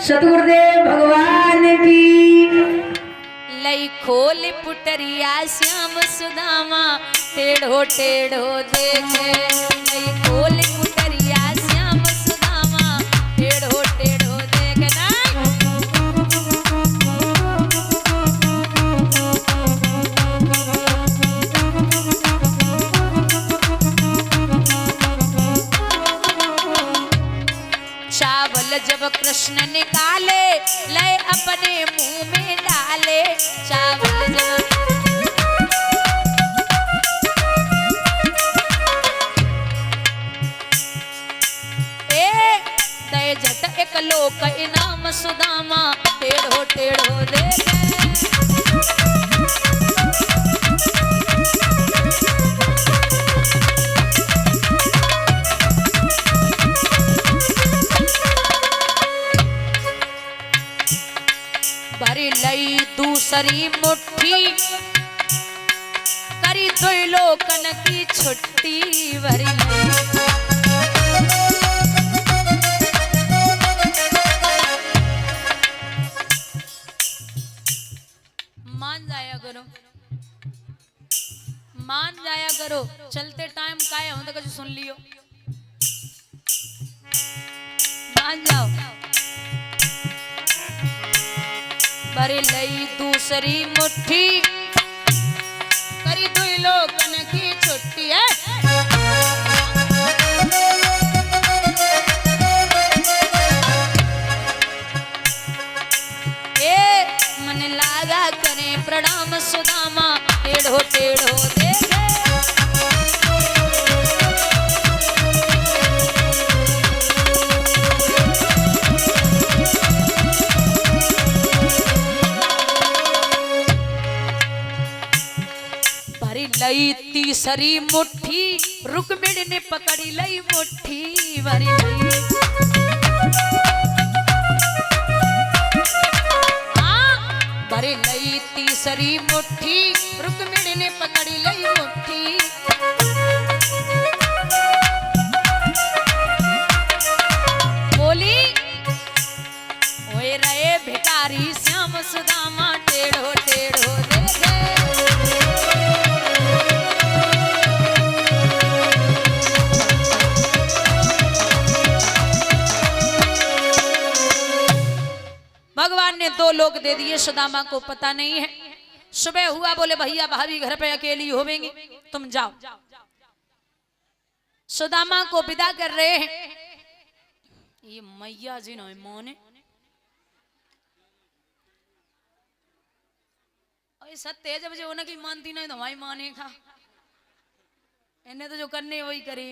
सतगुरुदेव भगवान की। लई खोल पुटरिया श्याम सुदामा टेढ़ो टेढ़ो देखे। लई खोल पुटरिया श्याम सुदामा टेढ़ो टेढ़ो देखना। चावल जब कृष्ण निकाले लय अपने मुंह में डाले। चावल जब दय झट एक लोक इनाम सुदामा टेढ़ो टेढ़ो देखे। भरी लई दूसरी मुट्ठी करी दो लोकन की छुट्टी। भरी मान जाया करो, मान जाया करो। चलते टाइम काहे हम तो कुछ सुन लियो, मान जाओ। भरी लई दूसरी मुट्ठी करी दो लोकन की छुट्टी है। ए मन लागा करे प्रणाम सुदामा टेढ़ो टेढ़ो देखे। लई तीसरी मुट्ठी रुक्मिणी ने पकड़ी लई मुट्ठी। भरी लई भरी लई तीसरी मुट्ठी रुक्मिणी ने पकड़ी लई मुट्ठी। बोली ओए रहे भिखारी श्याम सुदामा टेढ़ो टेढ़ो देखे। भगवान ने दो लोग दे दिए, सुदामा को पता नहीं है। सुबह हुआ, बोले भैया भाभी घर पे अकेली होवेंगी, तुम जाओ। सुदामा को विदा कर रहे हैं। ये मैया जी ना मोने सत्य जब जो उनकी मानती नहीं तो हमारी माने खा। इन्हें तो जो करने वही करे।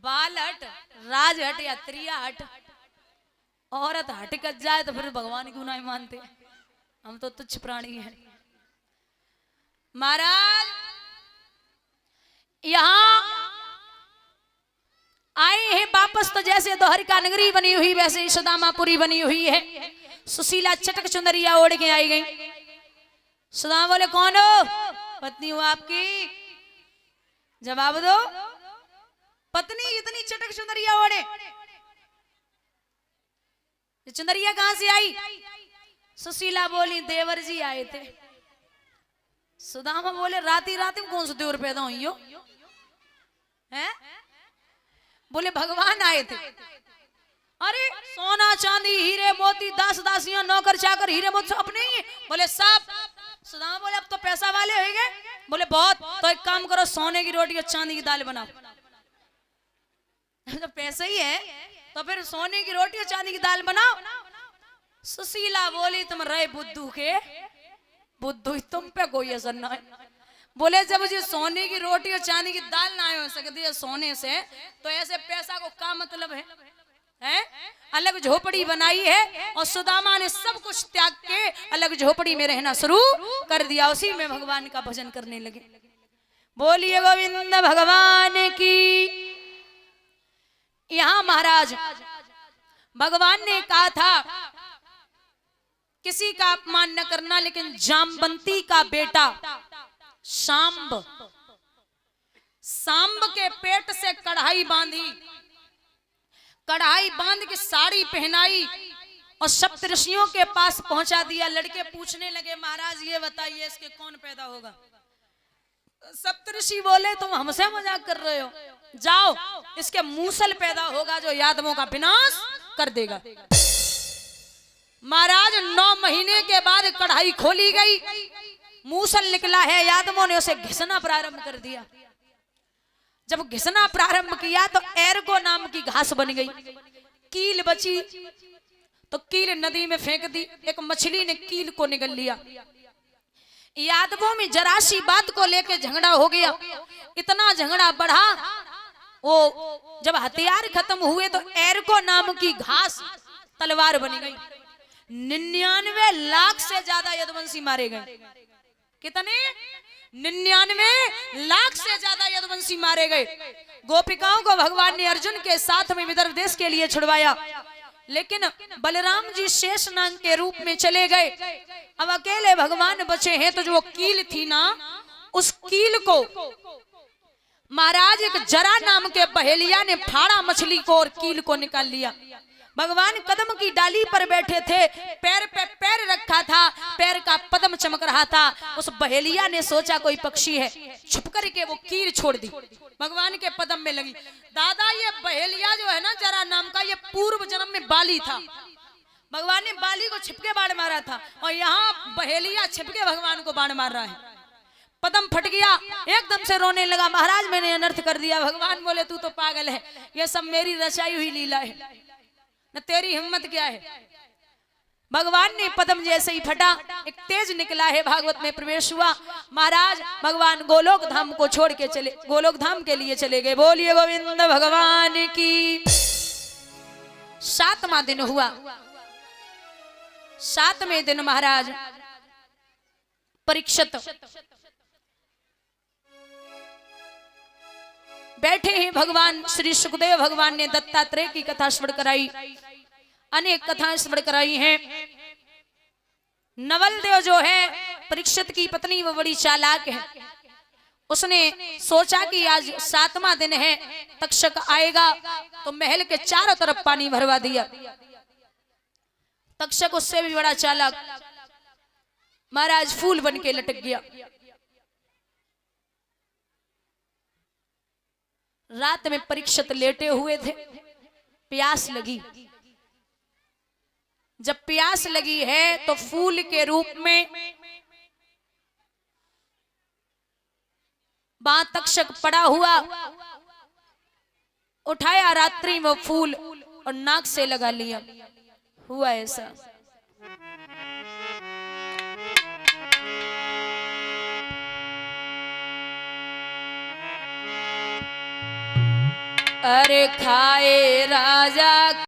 बाल हट, राज हट या त्रिया हट, औरत हट कर जाए तो फिर भगवान क्यों नहीं मानते। हम तो तुच्छ प्राणी हैं। महाराज यहाँ आए हैं वापस, तो जैसे द्वारिका नगरी बनी हुई वैसे सुदामापुरी बनी हुई है। सुशीला चटक चुंदरिया ओढ़ के आई गई। सुदामा बोले कौन हो? पत्नी हो आपकी। जवाब दो। पत्नी इतनी चटक चुंदरिया ओढ़े, चुंदरिया कहां से आई? सुशीला बोली देवर जी आए थे। सुदामा बोले राती राती में कौन से देवर पैदा हुई हो? हैं? बोले भगवान आए थे। अरे सोना चांदी हीरे मोती दास दासियां नौकर चाकर हीरे मोती अपने ही। बोले सब। सुदामा बोले अब तो पैसा वाले हो गए। बोले बहुत। तो एक काम करो, सोने की रोटी और चांदी की दाल बनाओ। तो पैसा ही है तो फिर सोने की रोटी और चांदी की दाल बनाओ। सुशीला बोली तुम रहे बुद्धू के, बुद्धू तुम पे कोई असर ना है। बोले जब मुझे सोने की रोटी और चांदी की दाल ना हो सकती है सोने से, तो ऐसे पैसा को क्या मतलब है? है, अलग झोपड़ी बनाई है और सुदामा ने सब कुछ त्याग के अलग झोपड़ी में रहना शुरू कर दिया। उसी में भगवान का भजन करने लगे। बोलिए गोविंद भगवान की। यहां महाराज भगवान ने कहा था किसी का अपमान न करना, लेकिन जामवंती का बेटा सांब, सांब के पेट से कढ़ाई बांधी, कढ़ाई बांध के साड़ी पहनाई और सप्तऋषियों के पास पहुंचा दिया। लड़के पूछने लगे महाराज ये बताइए इसके कौन पैदा होगा। सप्तऋषि बोले तुम हमसे मजाक कर रहे हो, जाओ इसके मूसल पैदा होगा जो यादवों का विनाश कर देगा। महाराज 9 महीने के बाद कढ़ाई खोली गई, मूसल निकला है, यादवों ने उसे घिसना प्रारंभ कर दिया। जब घिसना प्रारंभ किया तो एरगो नाम की घास बन गई, कील बची तो कील नदी में फेंक दी, एक मछली ने कील को निगल लिया। यादवों में जरा सी बात को लेकर झगड़ा हो गया, इतना झगड़ा बढ़ा, वो जब हथियार खत्म हुए तो एरगो नाम की घास तलवार बनी गई। 99 लाख से ज्यादा यदुवंशी मारे गए। कितने? 99 लाख से ज्यादा यदुवंशी मारे गए। गोपिकाओं को भगवान ने अर्जुन के साथ में विदर्भ देश के लिए छुड़वाया, लेकिन बलराम जी शेष नाग के रूप में चले गए। अब अकेले भगवान बचे हैं, तो जो कील थी ना, उस कील को महाराज एक जरा नाम के बहेलिया ने फाड़ा मछली को और कील को निकाल लिया। भगवान कदम की डाली पर बैठे थे, पैर पे पैर रखा था, पैर का पदम चमक रहा था। उस बहेलिया ने सोचा कोई पक्षी है, छुप करके वो कील छोड़ दी, भगवान के पदम में लगी। दादा ये बहेलिया जो है ना जरा नाम का, ये पूर्व जन्म में बाली था। भगवान ने बाली को छिपके बाण मारा था और यहाँ बहेलिया छिपके भगवान को बाण मार रहा है। पदम फट गया, एकदम से रोने लगा, महाराज मैंने अनर्थ कर दिया। भगवान बोले तू तो पागल है, ये सब मेरी रचाई हुई लीला है, न तेरी हिम्मत क्या है। भगवान ने पदम जैसे ही फटा, एक तेज निकला है, भागवत में प्रवेश हुआ। महाराज भगवान गोलोक धाम को छोड़ के चले, गोलोक धाम के लिए चले गए। बोलिए गोविंद भगवान की। 7वां दिन हुआ। 7वें दिन महाराज परीक्षित बैठे हैं। भगवान श्री सुखदेव भगवान ने दत्तात्रेय की कथा श्रवण कराई, अनेक कथाएं श्रवण कराई हैं। नवल देव जो है परीक्षित की पत्नी, वो बड़ी चालाक है। उसने सोचा कि आज 7वां दिन है, तक्षक आएगा, तो महल के चारों तरफ पानी भरवा दिया। तक्षक उससे भी बड़ा चालाक, महाराज फूल बन के लटक गया। रात में परीक्षित लेटे हुए थे, प्यास लगी। जब प्यास लगी है तो फूल के रूप में वहां तक्षक पड़ा हुआ, उठाया रात्रि में फूल और नाक से लगा लिया। हुआ ऐसा। अरे खाए राजा